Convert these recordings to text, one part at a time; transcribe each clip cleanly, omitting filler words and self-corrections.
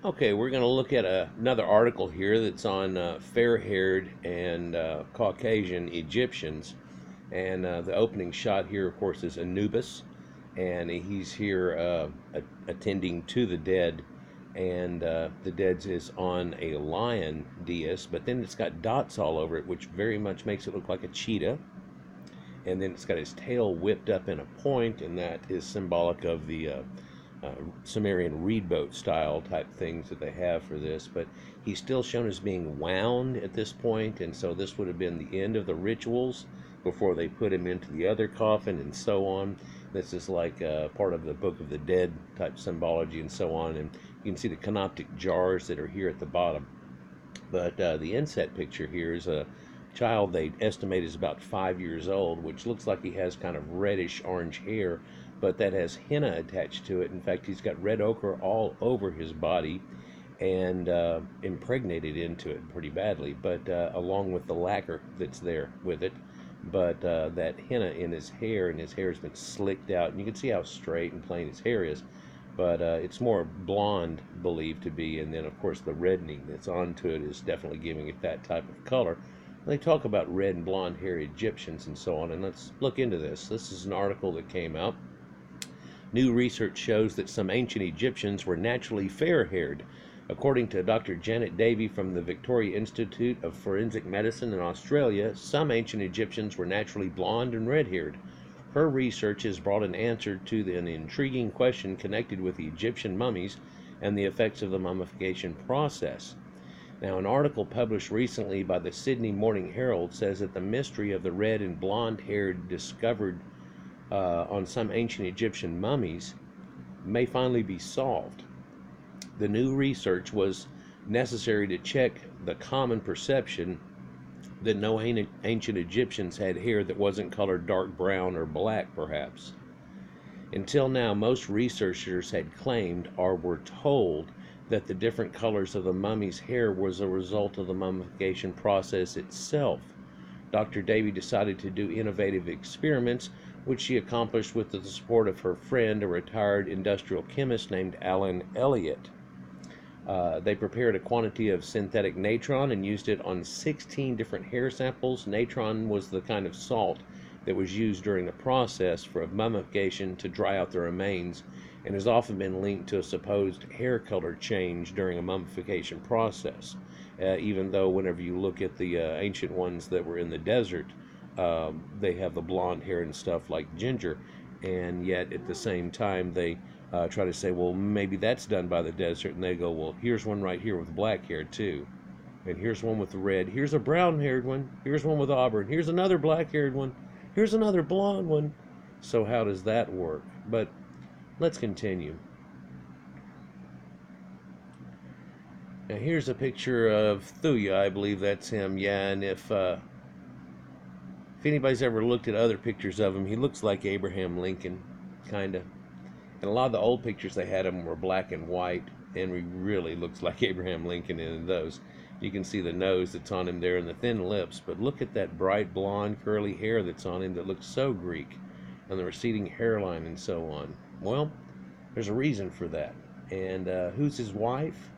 Okay, we're going to look at another article here that's on fair-haired and Caucasian Egyptians. And the opening shot here, of course, is Anubis, and he's here attending to the dead. And the dead is on a lion dais, but then it's got dots all over it, which very much makes it look like a cheetah. And then it's got his tail whipped up in a point, and that is symbolic of the Sumerian reed boat style type things that they have for this. But he's still shown as being wound at this point, and so this would have been the end of the rituals before they put him into the other coffin and so on. This is like part of the Book of the Dead type symbology and so on. And you can see the canoptic jars that are here at the bottom. But the inset picture here is a child they estimate is about 5 years old, which looks like he has kind of reddish orange hair, but that has henna attached to it. In fact, he's got red ochre all over his body and impregnated into it pretty badly, but along with the lacquer that's there with it. But that henna in his hair, and his hair has been slicked out, and you can see how straight and plain his hair is. But it's more blonde, believed to be, and then of course the reddening that's onto it is definitely giving it that type of color. They talk about red and blonde hair Egyptians and so on, and let's look into this. This is an article that came out. New research shows that some ancient Egyptians were naturally fair-haired. According to Dr. Janet Davey from the Victoria Institute of Forensic Medicine in Australia, some ancient Egyptians were naturally blonde and red-haired. Her research has brought an answer to an intriguing question connected with the Egyptian mummies and the effects of the mummification process. Now, an article published recently by the Sydney Morning Herald says that the mystery of the red and blonde hair discovered on some ancient Egyptian mummies may finally be solved. The new research was necessary to check the common perception that no ancient Egyptians had hair that wasn't colored dark brown or black, perhaps. Until now, most researchers had claimed or were told that the different colors of the mummy's hair was a result of the mummification process itself. Dr. Davy decided to do innovative experiments, which she accomplished with the support of her friend, a retired industrial chemist named Alan Elliott. They prepared a quantity of synthetic natron and used it on 16 different hair samples. Natron was the kind of salt that was used during the process for mummification to dry out the remains, and has often been linked to a supposed hair color change during a mummification process. Even though whenever you look at the ancient ones that were in the desert, they have the blonde hair and stuff like ginger, and yet at the same time they try to say, well, maybe that's done by the desert, and they go, well, here's one right here with black hair too, and here's one with red, here's a brown-haired one, here's one with auburn, here's another black-haired one, here's another blonde one. So how does that work? But let's continue. Now here's a picture of Thuya. I believe that's him. Yeah, and if anybody's ever looked at other pictures of him, he looks like Abraham Lincoln, kind of. And a lot of the old pictures they had him were black and white, and he really looks like Abraham Lincoln in those. You can see the nose that's on him there and the thin lips, but look at that bright blonde curly hair that's on him that looks so Greek, and the receding hairline and so on. Well, there's a reason for that. And who's his wife?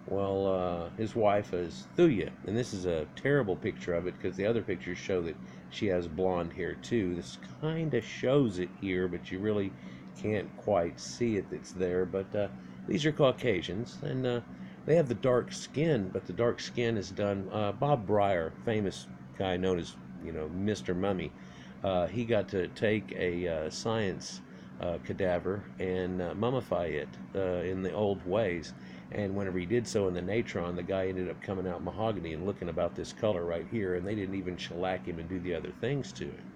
Well, his wife is Thuya, and this is a terrible picture of it because the other pictures show that she has blonde hair too. This kind of shows it here, but you really can't quite see it that's there. But these are Caucasians, and they have the dark skin, but the dark skin is done. Bob Breyer, famous guy known as, Mr. Mummy, he got to take a science cadaver and mummify it in the old ways. And whenever he did so in the natron, the guy ended up coming out mahogany and looking about this color right here, and they didn't even shellac him and do the other things to him.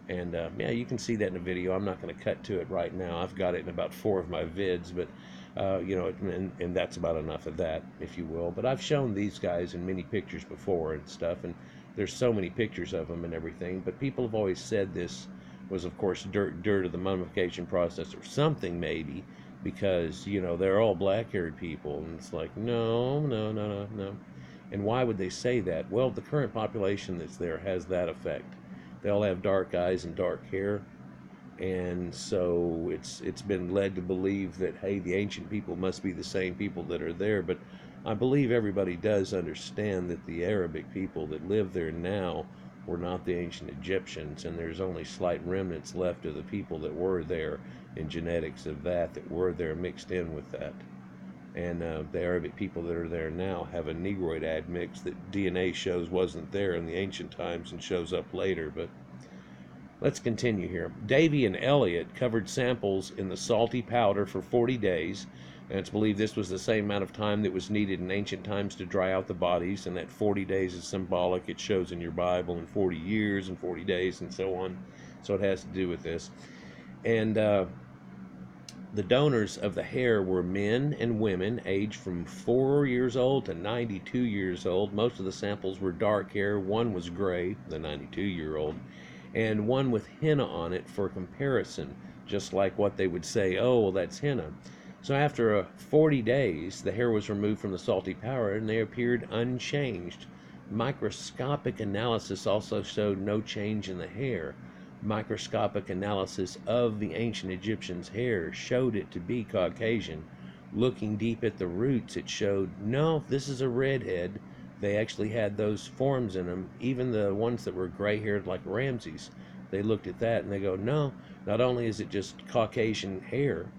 And yeah, you can see that in the video. I'm not going to cut to it right now. I've got it in about 4 of my vids, but and that's about enough of that, if you will. But I've shown these guys in many pictures before and stuff, and there's so many pictures of them and everything. But people have always said this was, of course, dirt of the mummification process or something, maybe, because they're all black-haired people, and it's like no. And why would they say that? Well, the current population that's there has that effect. They all have dark eyes and dark hair, And so it's been led to believe that, hey, the ancient people must be the same people that are there. But I believe everybody does understand that the Arabic people that live there now were not the ancient Egyptians, and there's only slight remnants left of the people that were there, and genetics of that were there mixed in with that. And the Arabic people that are there now have a Negroid admix that DNA shows wasn't there in the ancient times and shows up later. But let's continue here. Davy and Elliott covered samples in the salty powder for 40 days, and it's believed this was the same amount of time that was needed in ancient times to dry out the bodies, and that 40 days is symbolic. It shows in your Bible in 40 years and 40 days and so on. So it has to do with this. And the donors of the hair were men and women aged from 4 years old to 92 years old. Most of the samples were dark hair. One was gray, the 92-year-old, and one with henna on it for comparison, just like what they would say, oh, well, that's henna. So after 40 days, the hair was removed from the salty powder, and they appeared unchanged. Microscopic analysis also showed no change in the hair. Microscopic analysis of the ancient Egyptians' hair showed it to be Caucasian. Looking deep at the roots, it showed, no, this is a redhead. They actually had those forms in them, even the ones that were gray-haired like Ramses. They looked at that and they go, no, not only is it just Caucasian hair,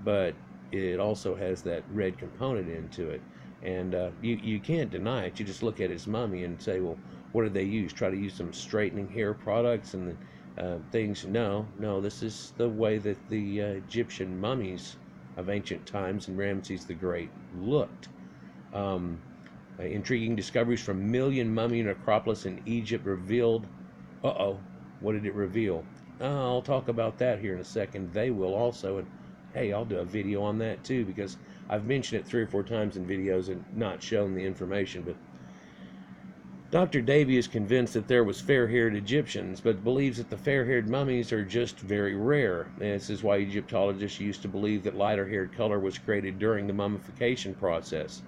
but it also has that red component into it. And you can't deny it. You just look at his mummy and say, well, what did they use? Try to use some straightening hair products and things? No, this is the way that the Egyptian mummies of ancient times and Ramses the Great looked. Intriguing discoveries from Million Mummy Necropolis in Egypt revealed... what did it reveal? I'll talk about that here in a second. They will also, and hey, I'll do a video on that too, because I've mentioned it 3 or 4 times in videos and not shown the information. But Dr. Davy is convinced that there was fair-haired Egyptians, but believes that the fair-haired mummies are just very rare. And this is why Egyptologists used to believe that lighter-haired color was created during the mummification process,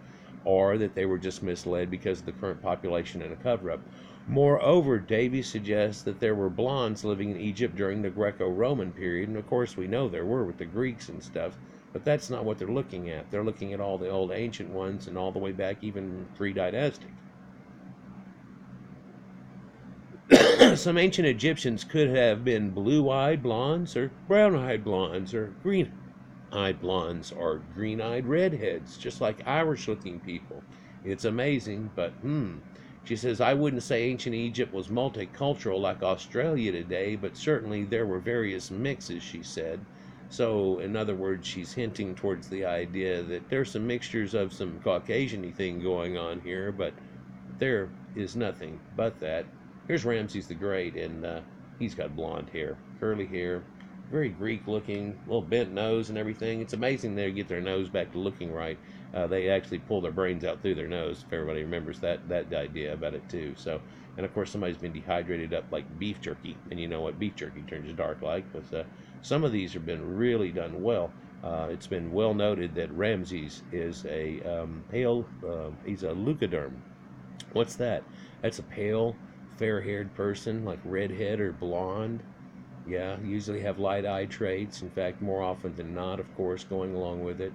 or that they were just misled because of the current population and a cover-up. Moreover, Davy suggests that there were blondes living in Egypt during the Greco-Roman period, and of course we know there were with the Greeks and stuff, but that's not what they're looking at. They're looking at all the old ancient ones and all the way back even Pre Dynastic. Some ancient Egyptians could have been blue-eyed blondes or brown-eyed blondes or green-eyed blondes or green-eyed redheads, just like Irish-looking people. It's amazing, but She says, I wouldn't say ancient Egypt was multicultural like Australia today, but certainly there were various mixes, she said. So, in other words, she's hinting towards the idea that there's some mixtures of some Caucasian-y thing going on here, but there is nothing but that. Here's Ramses the Great, and he's got blonde hair, curly hair, very Greek-looking, little bent nose and everything. It's amazing they get their nose back to looking right. They actually pull their brains out through their nose, if everybody remembers that idea about it too. So, and of course somebody's been dehydrated up like beef jerky, and you know what beef jerky turns dark like. But some of these have been really done well. It's been well noted that Ramses is a pale, he's a leucoderm. What's that? That's a pale, fair-haired person, like redhead or blonde. Yeah, usually have light eye traits. In fact, more often than not, of course, going along with it.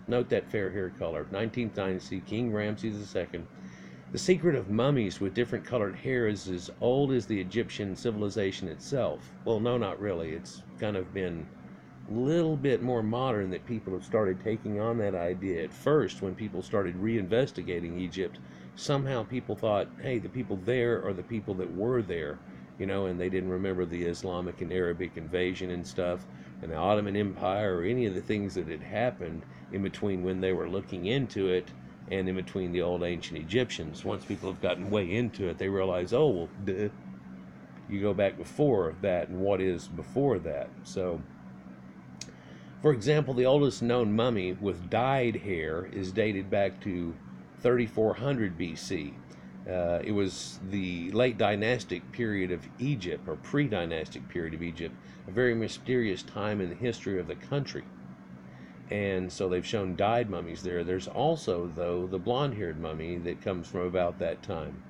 Note that fair hair color. 19th Dynasty, King Ramses II. The secret of mummies with different colored hair is as old as the Egyptian civilization itself. Well, no, not really. It's kind of been a little bit more modern that people have started taking on that idea. At first, when people started reinvestigating Egypt, somehow people thought, hey, the people there are the people that were there. You know, and they didn't remember the Islamic and Arabic invasion and stuff, and the Ottoman Empire, or any of the things that had happened in between when they were looking into it and in between the old ancient Egyptians. Once people have gotten way into it, they realize, oh, well, duh. You go back before that, and what is before that? So, for example, the oldest known mummy with dyed hair is dated back to 3400 BC. It was the late dynastic period of Egypt, or pre-dynastic period of Egypt, a very mysterious time in the history of the country. And so they've shown dyed mummies there. There's also, though, the blonde-haired mummy that comes from about that time.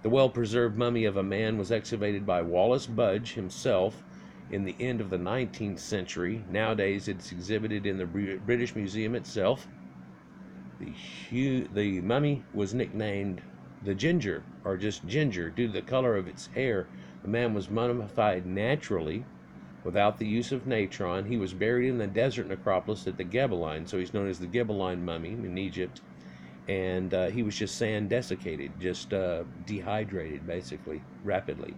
The well-preserved mummy of a man was excavated by Wallace Budge himself in the end of the 19th century. Nowadays, it's exhibited in the British Museum itself. The mummy was nicknamed the Ginger, or just Ginger, due to the color of its hair. The man was mummified naturally, without the use of natron. He was buried in the desert necropolis at the Gebelien, so he's known as the Gebelien mummy in Egypt. And he was just sand desiccated, just dehydrated, basically, rapidly.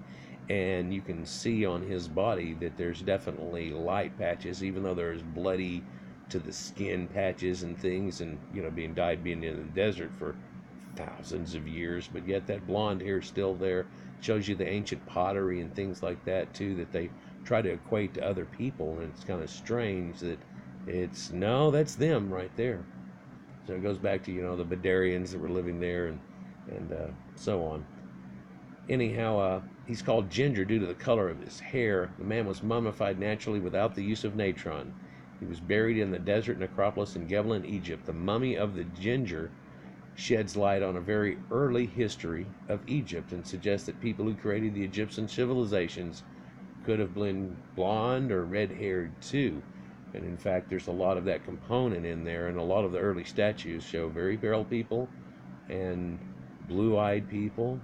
And you can see on his body that there's definitely light patches, even though there's bloody to the skin patches and things, and being in the desert for thousands of years. But yet that blonde hair is still there. Shows you the ancient pottery and things like that too, that they try to equate to other people, and it's kind of strange that that's them right there. So it goes back to the Badarians that were living there, and so on. Anyhow, he's called Ginger due to the color of his hair. The man was mummified naturally without the use of natron. He was buried in the desert necropolis in Gebelien, Egypt. The mummy of the Ginger sheds light on a very early history of Egypt and suggests that people who created the Egyptian civilizations could have been blonde or red-haired too. And in fact, there's a lot of that component in there, and a lot of the early statues show very pale people and blue-eyed people,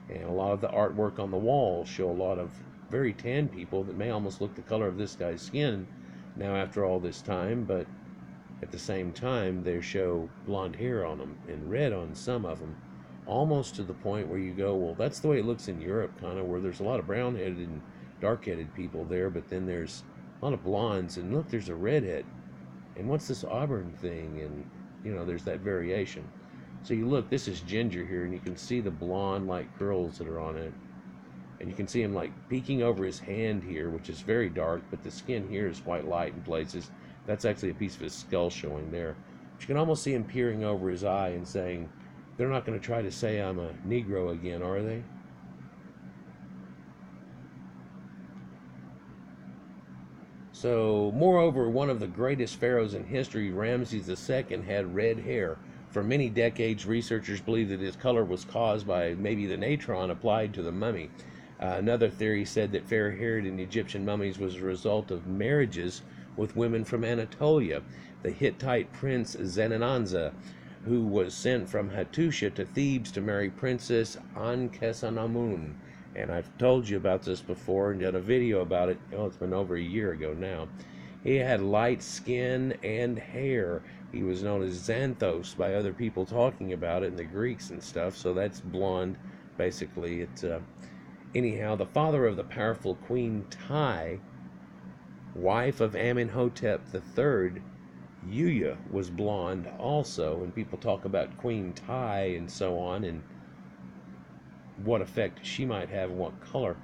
and a lot of the artwork on the walls show a lot of very tan people that may almost look the color of this guy's skin now after all this time, but at the same time they show blonde hair on them and red on some of them, almost to the point where you go, well, that's the way it looks in Europe, kind of, where there's a lot of brown-headed and dark-headed people there, but then there's a lot of blondes, and look, there's a redhead, and what's this auburn thing, and there's that variation. So you look, this is Ginger here, and you can see the blonde like curls that are on it, and you can see him like peeking over his hand here, which is very dark, but the skin here is quite light in places. That's actually a piece of his skull showing there. But you can almost see him peering over his eye and saying, they're not going to try to say I'm a Negro again, are they? So, moreover, one of the greatest pharaohs in history, Ramses II, had red hair. For many decades, researchers believe that his color was caused by maybe the natron applied to the mummy. Another theory said that fair hair in Egyptian mummies was a result of marriages with women from Anatolia. The Hittite prince Zenananza, who was sent from Hattusha to Thebes to marry Princess Ankhesenamun. And I've told you about this before and done a video about it. It's been over a year ago now. He had light skin and hair. He was known as Xanthos by other people talking about it, and the Greeks and stuff. So that's blonde, basically. It's anyhow, the father of the powerful Queen Tai, wife of Amenhotep III, Yuya, was blonde also. And people talk about Queen Tai and so on, and what effect she might have and what color.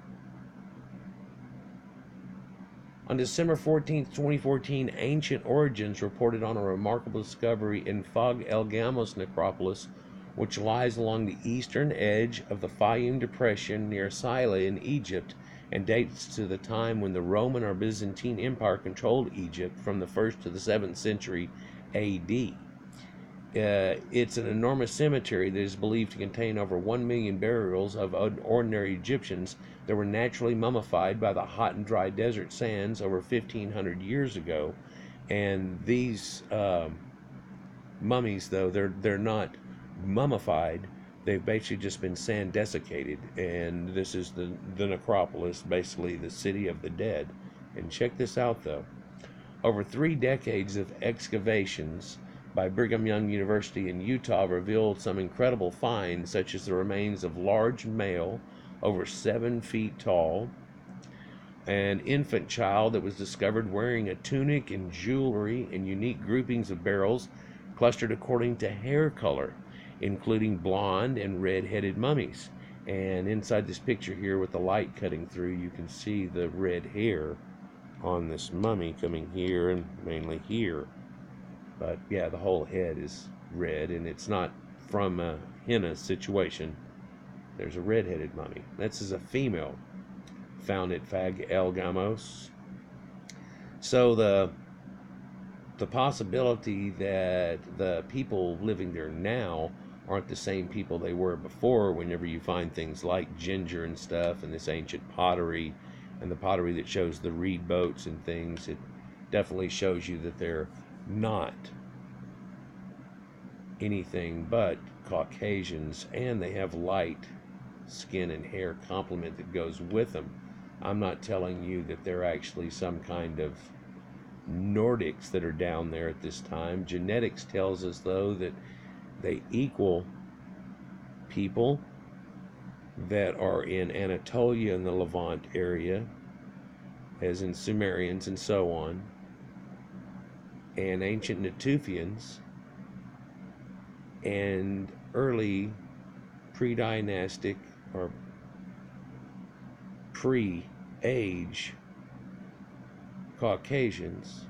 On December 14th, 2014, Ancient Origins reported on a remarkable discovery in Fog El Gamos necropolis, which lies along the eastern edge of the Fayum Depression near Sila in Egypt, and dates to the time when the Roman or Byzantine Empire controlled Egypt from the 1st to the 7th century AD. It's an enormous cemetery that is believed to contain over 1 million burials of ordinary Egyptians that were naturally mummified by the hot and dry desert sands over 1,500 years ago. And these mummies, though, they're not mummified. They've basically just been sand desiccated. And this is the necropolis, basically the city of the dead. And check this out, though. Over 3 decades of excavations by Brigham Young University in Utah revealed some incredible finds, such as the remains of large male, over 7 feet tall, an infant child that was discovered wearing a tunic and jewelry, and unique groupings of barrels clustered according to hair color, including blonde and red-headed mummies. And inside this picture here with the light cutting through, you can see the red hair on this mummy coming here and mainly here. But yeah, the whole head is red, and it's not from a henna situation. There's a red-headed mummy. This is a female found at Fag El Gamos. So the possibility that the people living there now aren't the same people they were before, whenever you find things like ginger and stuff and this ancient pottery and the pottery that shows the reed boats and things, it definitely shows you that they're not anything but Caucasians, and they have light skin and hair complement that goes with them. I'm not telling you that they're actually some kind of Nordics that are down there at this time. Genetics tells us, though, that they equal people that are in Anatolia and the Levant area, as in Sumerians and so on, and ancient Natufians, and early pre-dynastic or pre-age Caucasians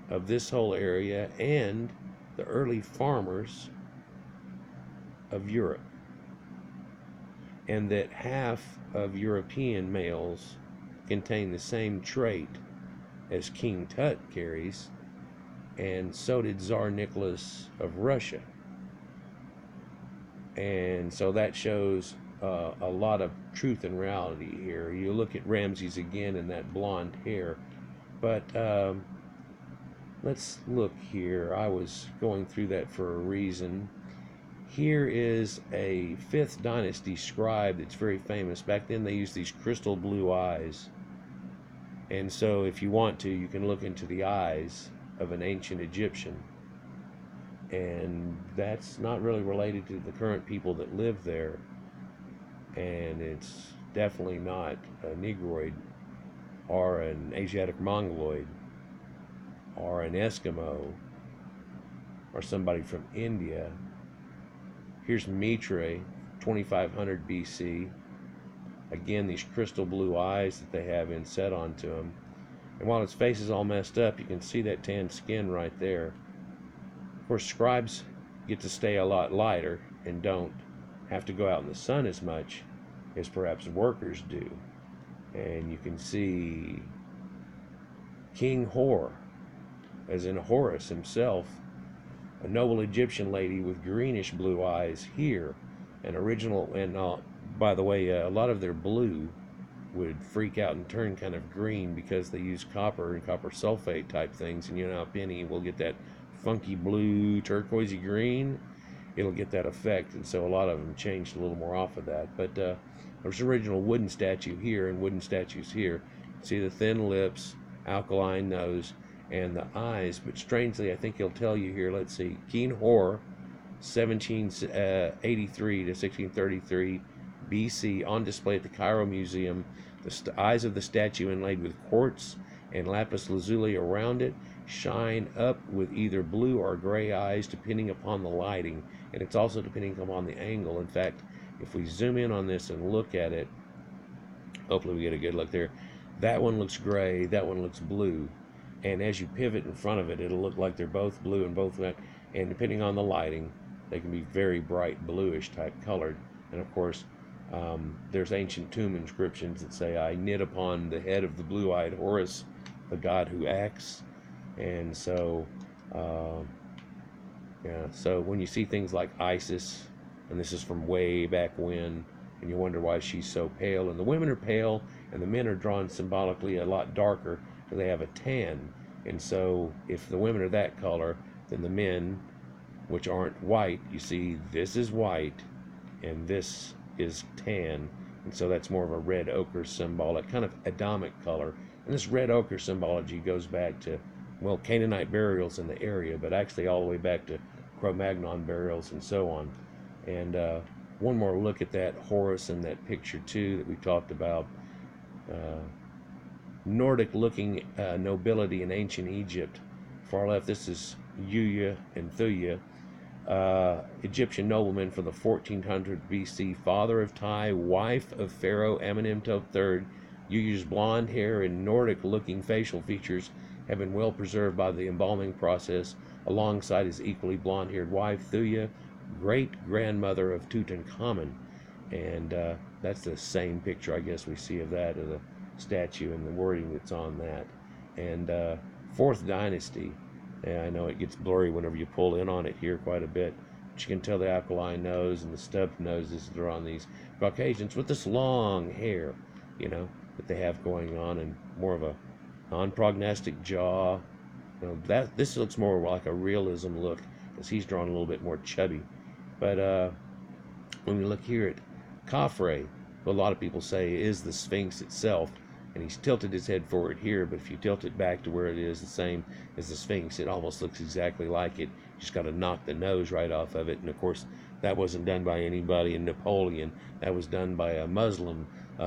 of this whole area, and the early farmers of Europe. And that half of European males contain the same trait as King Tut carries, and so did Tsar Nicholas of Russia. And so that shows a lot of truth and reality here. You look at Ramses again and that blonde hair, but let's look here. I was going through that for a reason. Here is a 5th dynasty scribe that's very famous. Back then they used these crystal blue eyes, and so if you want to, you can look into the eyes of an ancient Egyptian, and that's not really related to the current people that live there, and it's definitely not a Negroid or an Asiatic Mongoloid or an Eskimo or somebody from India. Here's Mitre, 2500 BC. Again, these crystal blue eyes that they have inset onto him. And while his face is all messed up, you can see that tan skin right there. Of course, scribes get to stay a lot lighter and don't have to go out in the sun as much as perhaps workers do. And you can see King Hor, as in Horus himself, a noble Egyptian lady with greenish blue eyes here. An original, and by the way, a lot of their blue would freak out and turn kind of green because they use copper and copper sulfate type things, and you know, a penny will get that funky blue, turquoisey green. It'll get that effect, and so a lot of them changed a little more off of that. But there's an original wooden statue here and wooden statues here. See the thin lips, alkaline nose, and the eyes. But strangely, I think he'll tell you here, let's see, King Hor, 1783 to 1633 BC, on display at the Cairo Museum. The eyes of the statue, inlaid with quartz and lapis lazuli around it, shine up with either blue or gray eyes depending upon the lighting, and it's also depending upon the angle. In fact, if we zoom in on this and look at it, hopefully we get a good look there. That one looks gray, that one looks blue, and as you pivot in front of it, it'll look like they're both blue and both red, and depending on the lighting, they can be very bright bluish type colored. And of course, there's ancient tomb inscriptions that say, "I knit upon the head of the blue-eyed Horus, the god who acts." And so so when you see things like Isis, and this is from way back when, and you wonder why she's so pale, and the women are pale and the men are drawn symbolically a lot darker because they have a tan. And so if the women are that color, then the men, which aren't white, you see this is white and this is tan, and so that's more of a red ochre symbolic kind of Adamic color. And this red ochre symbology goes back to, well, Canaanite burials in the area, but actually all the way back to Cro-Magnon burials and so on. And one more look at that Horus in that picture too that we talked about. Nordic looking nobility in ancient Egypt. Far left, this is Yuya and Thuya, Egyptian nobleman from the 1400 BC, father of Tai, wife of Pharaoh Amenemhotep III. Yuya's blonde hair and Nordic looking facial features have been well preserved by the embalming process, alongside his equally blonde haired wife Thuya, great grandmother of Tutankhamun. And that's the same picture, I guess, we see of that, of the statue and the wording that's on that. And 4th dynasty, and I know it gets blurry whenever you pull in on it here quite a bit, but you can tell the aquiline nose and the stubbed noses that are on these Caucasians with this long hair, you know, that they have going on, and more of a non-prognostic jaw. You know, that this looks more like a realism look, because he's drawn a little bit more chubby. But when we look here at Khafre, a lot of people say is the Sphinx itself, and he's tilted his head forward here, but if you tilt it back to where it is the same as the Sphinx, it almost looks exactly like it. You just got to knock the nose right off of it. And of course, that wasn't done by anybody in Napoleon. That was done by a Muslim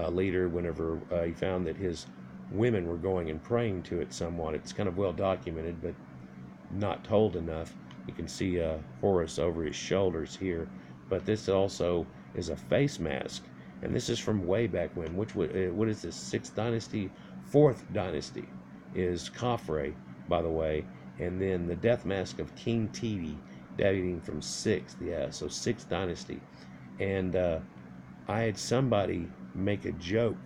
leader whenever he found that his women were going and praying to it somewhat. It's kind of well documented, but not told enough. You can see Horus over his shoulders here, but this also is a face mask, and this is from way back when. What is this, 6th dynasty? 4th dynasty is Khafre, by the way, and then the death mask of King Titi, dating from 6th, yeah, so 6th dynasty. And I had somebody make a joke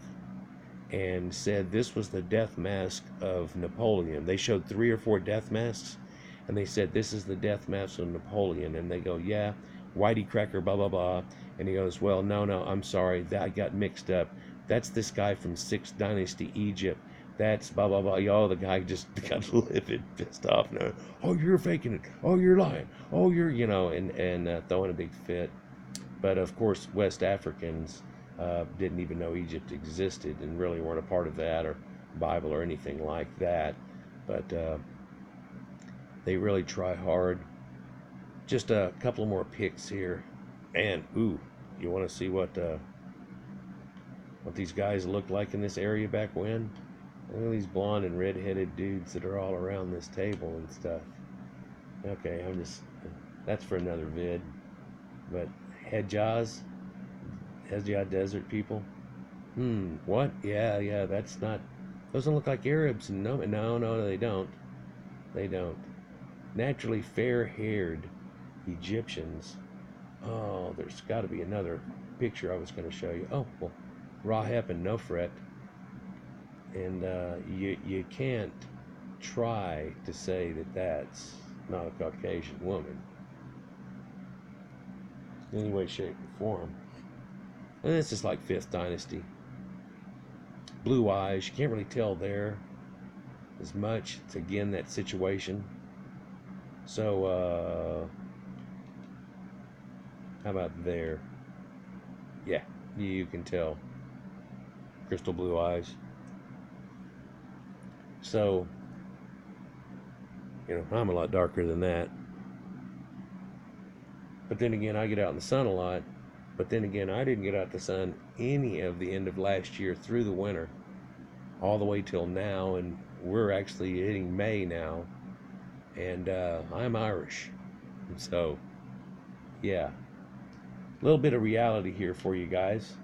and said this was the death mask of Napoleon. They showed 3 or 4 death masks, and they said this is the death mask of Napoleon, and they go, yeah, Whitey Cracker, blah blah blah. And he goes, well, no, I'm sorry, that I got mixed up. That's this guy from 6th dynasty Egypt. That's blah blah blah. Y'all, the guy just got livid, pissed off. No, oh, you're faking it. Oh, you're lying. Oh, you're, you know, and throwing a big fit. But of course, West Africans didn't even know Egypt existed and really weren't a part of that or Bible or anything like that. But they really try hard. Just a couple more pics here, and ooh, you want to see what these guys looked like in this area back when? Look at these blonde and red-headed dudes that are all around this table and stuff. Okay, that's for another vid. But Hejaz Desert people. What? Yeah, that's not, those don't look like Arabs. No, they don't. They don't. Naturally fair-haired Egyptians. Oh, there's got to be another picture I was going to show you. Oh, well, Rahep and Nofret. And you can't try to say that that's not a Caucasian woman in any way, shape, or form. And this is like 5th dynasty. Blue eyes, you can't really tell there as much. It's again that situation. So how about there? Yeah, you can tell. Crystal blue eyes. So, you know, I'm a lot darker than that. But then again, I get out in the sun a lot. But then again, I didn't get out in the sun any of the end of last year through the winter, all the way till now, and we're actually hitting May now. And I'm Irish. So, yeah. A little bit of reality here for you guys.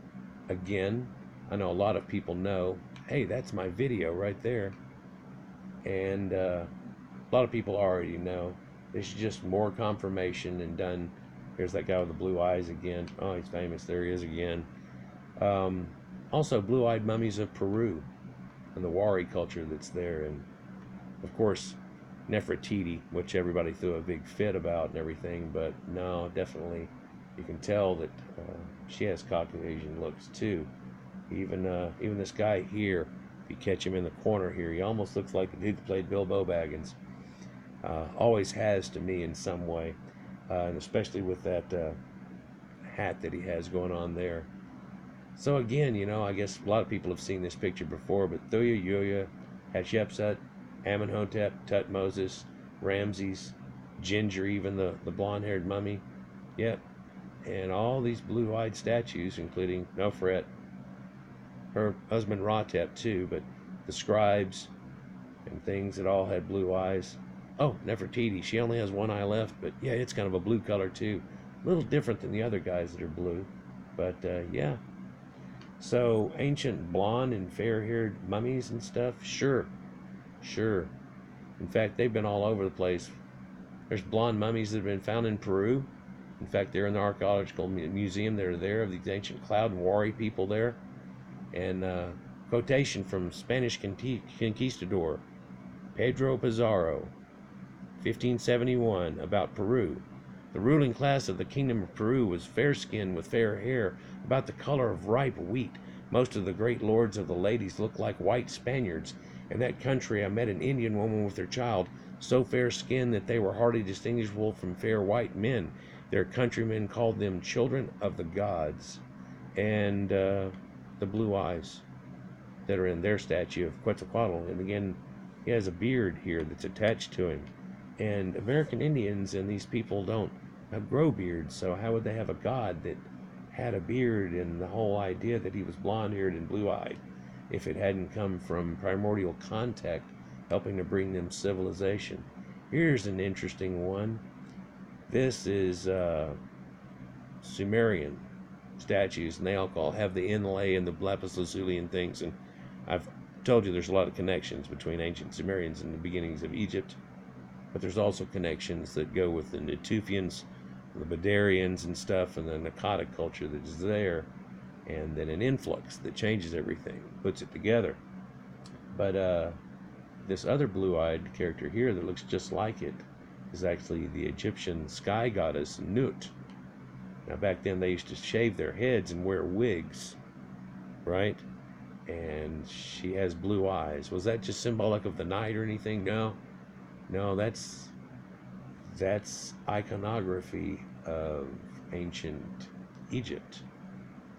Again, I know a lot of people know, hey, that's my video right there. And a lot of people already know. This is just more confirmation and done. Here's that guy with the blue eyes again. Oh, he's famous. There he is again. Also, blue-eyed mummies of Peru and the Wari culture that's there. And, of course, Nefertiti, which everybody threw a big fit about and everything. But, no, definitely, you can tell that she has Caucasian looks, too. Even this guy here, if you catch him in the corner here, he almost looks like the dude that played Bilbo Baggins. Always has to me in some way, and especially with that hat that he has going on there. So again, you know, I guess a lot of people have seen this picture before, but Thuya, Yuya, Hatshepsut, Amenhotep, Tutmosis, Ramses, Ginger, even the blonde-haired mummy. Yep. And all these blue-eyed statues, including Nofret, her husband Ratep too, but the scribes and things that all had blue eyes. Oh, Nefertiti, she only has one eye left, but yeah, it's kind of a blue color too. A little different than the other guys that are blue, but yeah. So ancient blonde and fair-haired mummies and stuff, sure. In fact, they've been all over the place. There's blonde mummies that have been found in Peru. In fact, they're in the archaeological museum that are there of these ancient Cloud and Wari people there. And quotation from Spanish conquistador Pedro Pizarro, 1571, about Peru. The ruling class of the kingdom of Peru was fair-skinned with fair hair, about the color of ripe wheat, Most of the great lords of the ladies look like white Spaniards. In that country I met an Indian woman with her child, so fair-skinned that they were hardly distinguishable from fair white men. Their countrymen called them children of the gods. And the blue eyes that are in their statue of Quetzalcoatl. And again, he has a beard here that's attached to him. And American Indians and these people don't grow beards, so how would they have a god that had a beard, and the whole idea that he was blonde-haired and blue-eyed if it hadn't come from primordial contact helping to bring them civilization? Here's an interesting one. This is Sumerian statues, and they all have the inlay and the lapis lazuli and things, and I've told you there's a lot of connections between ancient Sumerians and the beginnings of Egypt, but there's also connections that go with the Natufians, the Badarians and stuff, and the Nakota culture that is there, and then an influx that changes everything, puts it together. But this other blue-eyed character here that looks just like it is actually the Egyptian sky goddess Nut. Now back then they used to shave their heads and wear wigs, right? And she has blue eyes. Was that just symbolic of the night or anything? No, that's iconography of ancient Egypt.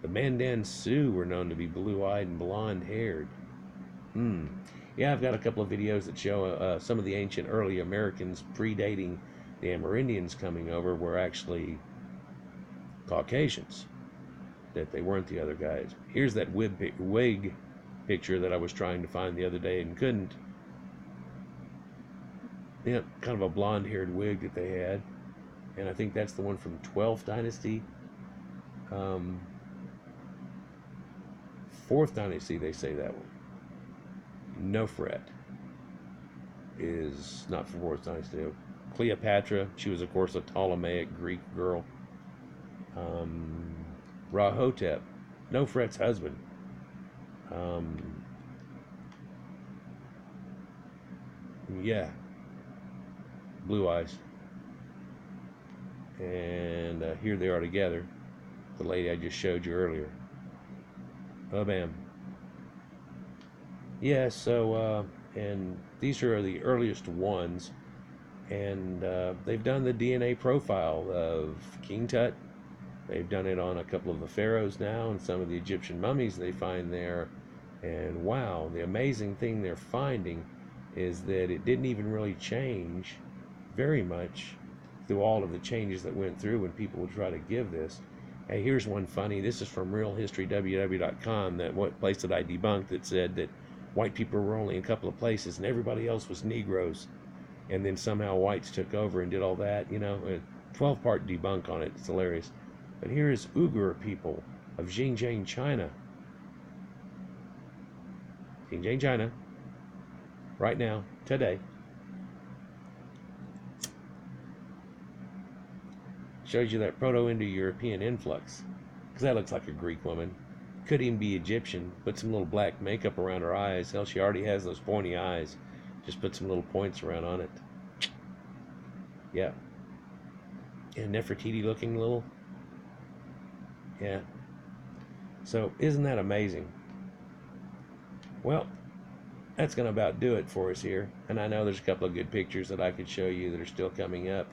The Mandan Sioux were known to be blue-eyed and blonde-haired. Yeah, I've got a couple of videos that show some of the ancient early Americans predating the Amerindians coming over were actually Caucasians, that they weren't the other guys. Here's that wig picture that I was trying to find the other day and couldn't. Yeah, kind of a blonde-haired wig that they had, and I think that's the one from 12th Dynasty. 4th Dynasty, they say that one. Nofret is not from 4th Dynasty. Cleopatra, she was of course a Ptolemaic Greek girl. Rahotep, Nofret's husband. Yeah, blue eyes. And here they are together, the lady I just showed you earlier. Oh, bam. Yeah, so and these are the earliest ones, and they've done the DNA profile of King Tut. They've done it on a couple of the pharaohs now, and some of the Egyptian mummies they find there. And wow, the amazing thing they're finding is that it didn't even really change very much through all of the changes that went through when people would try to give this. Hey, here's one funny. This is from realhistorywww.com, that place that I debunked, that said that white people were only in a couple of places and everybody else was Negroes. And then somehow whites took over and did all that, you know. A 12-part debunk on it. It's hilarious. But here is Uyghur people of Xinjiang, China. Xinjiang, China. Right now, today. Shows you that Proto-Indo-European influx. Because that looks like a Greek woman. Could even be Egyptian. Put some little black makeup around her eyes. Hell, she already has those pointy eyes. Just put some little points around on it. Yeah. And Nefertiti looking little. Yeah. So, isn't that amazing? Well, that's going to about do it for us here. And I know there's a couple of good pictures that I could show you that are still coming up.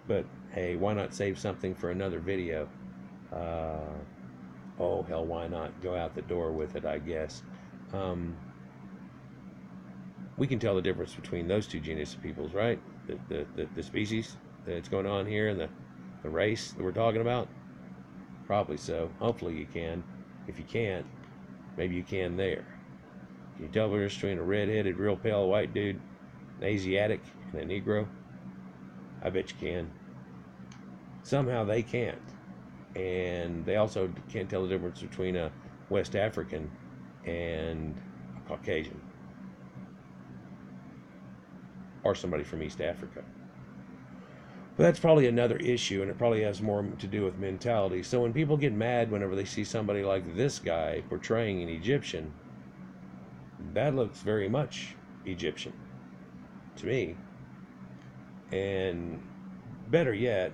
But, hey, why not save something for another video? Oh, hell, why not? Go out the door with it, I guess. We can tell the difference between those two genus of peoples, right? The species that's going on here and the race that we're talking about? Probably so. Hopefully you can. If you can't, maybe you can there. Can you tell the difference between a red-headed, real pale white dude, an Asiatic, and a Negro? I bet you can. Somehow they can't. And they also can't tell the difference between a West African and a Caucasian. Or somebody from East Africa. But that's probably another issue, and it probably has more to do with mentality. So when people get mad whenever they see somebody like this guy portraying an Egyptian, that looks very much Egyptian to me. And better yet,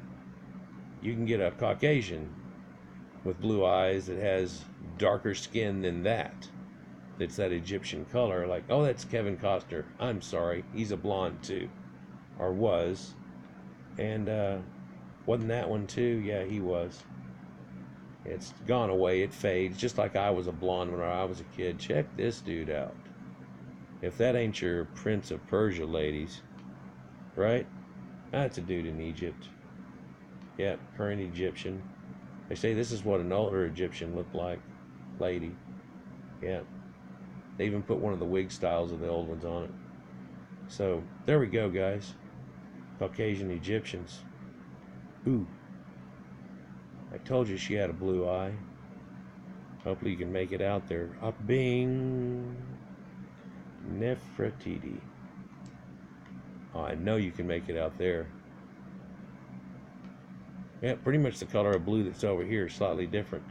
you can get a Caucasian with blue eyes that has darker skin than that. It's that Egyptian color. Like, oh, that's Kevin Costner. I'm sorry, he's a blonde too, or was. And wasn't that one too? Yeah, he was. It's gone away. It fades, just like I was a blonde when I was a kid. Check this dude out. If that ain't your Prince of Persia, ladies, right? That's a dude in Egypt. Yeah, current Egyptian. They say this is what an older Egyptian looked like, lady. Yeah. They even put one of the wig styles of the old ones on it. So, there we go, guys. Caucasian Egyptians. Ooh. I told you she had a blue eye. Hopefully you can make it out there. Bing. Nefertiti. Oh, I know you can make it out there. Yeah, pretty much the color of blue that's over here is slightly different.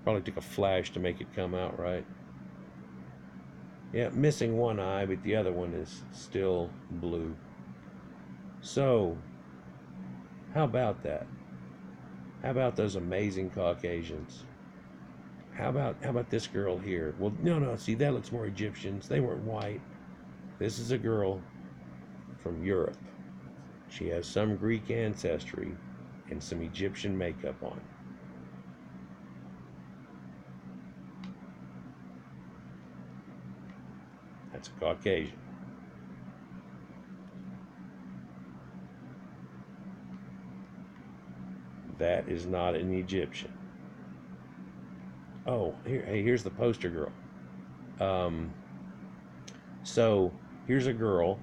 Probably took a flash to make it come out right. Yeah, missing one eye, but the other one is still blue. So, how about that? How about those amazing Caucasians? How about this girl here? Well, no, see, that looks more Egyptian. They weren't white. This is a girl from Europe. She has some Greek ancestry and some Egyptian makeup on. That's a Caucasian. That is not an Egyptian. Oh, here's the poster girl. So here's a girl.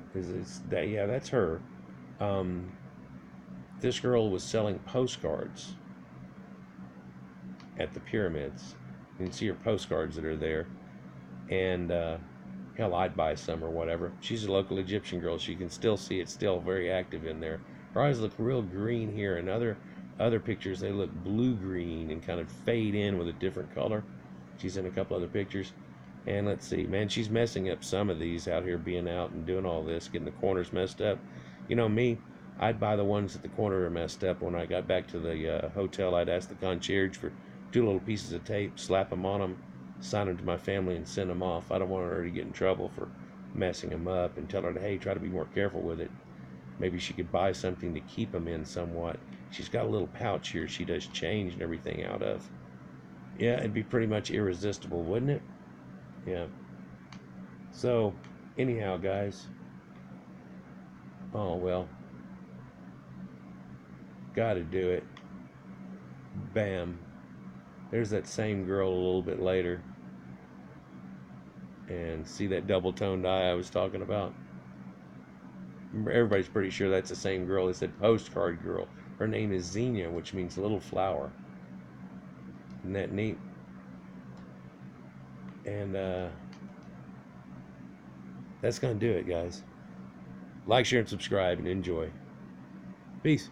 Yeah, that's her. This girl was selling postcards at the pyramids. You can see her postcards that are there. And hell, I'd buy some or whatever. She's a local Egyptian girl. She can still see it's still very active in there. Her eyes look real green here. And other pictures, they look blue-green and kind of fade in with a different color. She's in a couple other pictures. And let's see, man, she's messing up some of these out here, being out and doing all this, getting the corners messed up. You know me, I'd buy the ones that the corner are messed up. When I got back to the hotel, I'd ask the concierge for 2 little pieces of tape, slap them on them, sign them to my family, and send them off. I don't want her to get in trouble for messing them up, and tell her to, hey, try to be more careful with it. Maybe she could buy something to keep them in somewhat. She's got a little pouch here she does change and everything out of. Yeah, it'd be pretty much irresistible, wouldn't it? Yeah. So, anyhow, guys. Oh, well. Gotta do it. Bam. There's that same girl a little bit later. And see that double-toned eye I was talking about? Everybody's pretty sure that's the same girl. They said postcard girl. Her name is Xenia, which means little flower. Isn't that neat? And that's going to do it, guys. Like, share, and subscribe, and enjoy. Peace.